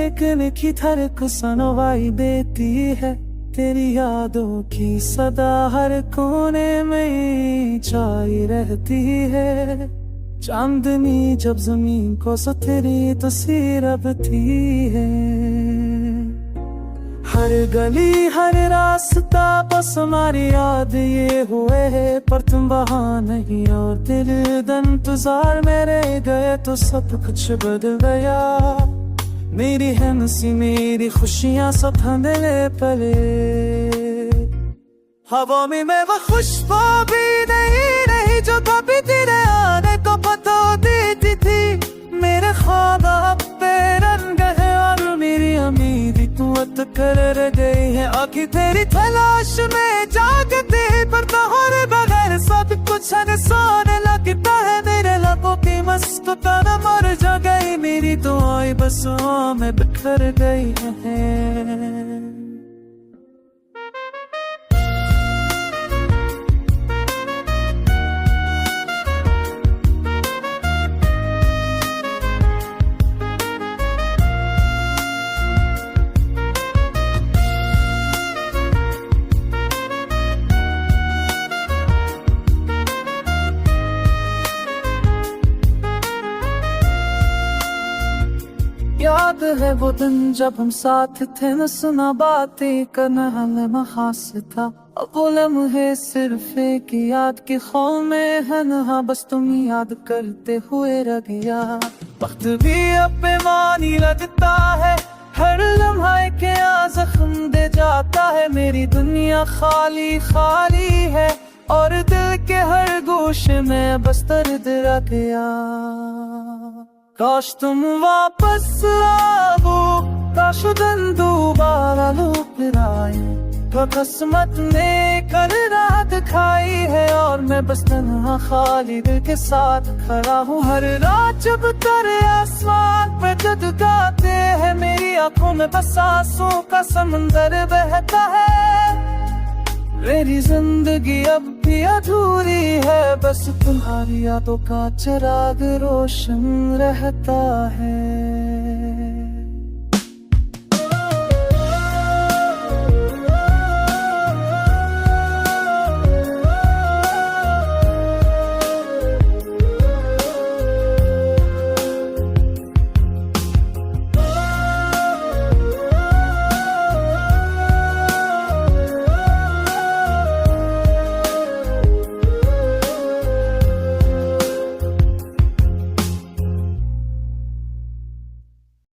लेकिन किधर को सुनवाई देती है। तेरी यादों की सदा हर कोने में छाई रहती है। चांदनी जब जमीन को सो तेरी तस्वीर अब थी है। हर गली हर रास्ता बस हमारी याद ये हुए है। पर तुम वहाँ नहीं और दिल इंतजार में रह गए तो सब कुछ बदल गया। मेरी है हंसी मेरी खुशियाँ सब धंधले पले। हवा में मैं वो खुशबू भी नहीं रही जो कभी तेरे आने को बता देती थी। मेरे ख्वाब अब पे रंग है और मेरी उम्मीद तू कर रह गई है। आखिर तेरी तलाश में जागते पर तुम्हारे बगैर सब कुछ सोने लगता है। मेरे लबों की मस्त ताना मर जा गई। मेरी दुआएं बस में बिखर गई है। याद है वो दिन जब हम साथ थे न सुना बातें करना हमें खास था। अब वो लम्हे सिर्फ एक याद की खौल में है न बस तुम याद करते हुए रह गया। वक्त भी अब बेमानी लगता है। हर लम्हा क्या जख्म दे जाता है। मेरी दुनिया खाली खाली है और दिल के हर गोशे में बस दर्द रह गया। काश तुम वापस आओ, काश दिन दोबारा लौट आए। तो किस्मत ने कल रात खाई है और मैं बस तन्हा खाली दिल के साथ खड़ा हूँ। हर रात जब तारे आसमान पे जगते हैं मेरी आंखों में बस आंसू का समंदर बहता है। मेरी जिंदगी अब भी अधूरी है बस तुम्हारी यादों का चिराग रोशन रहता है।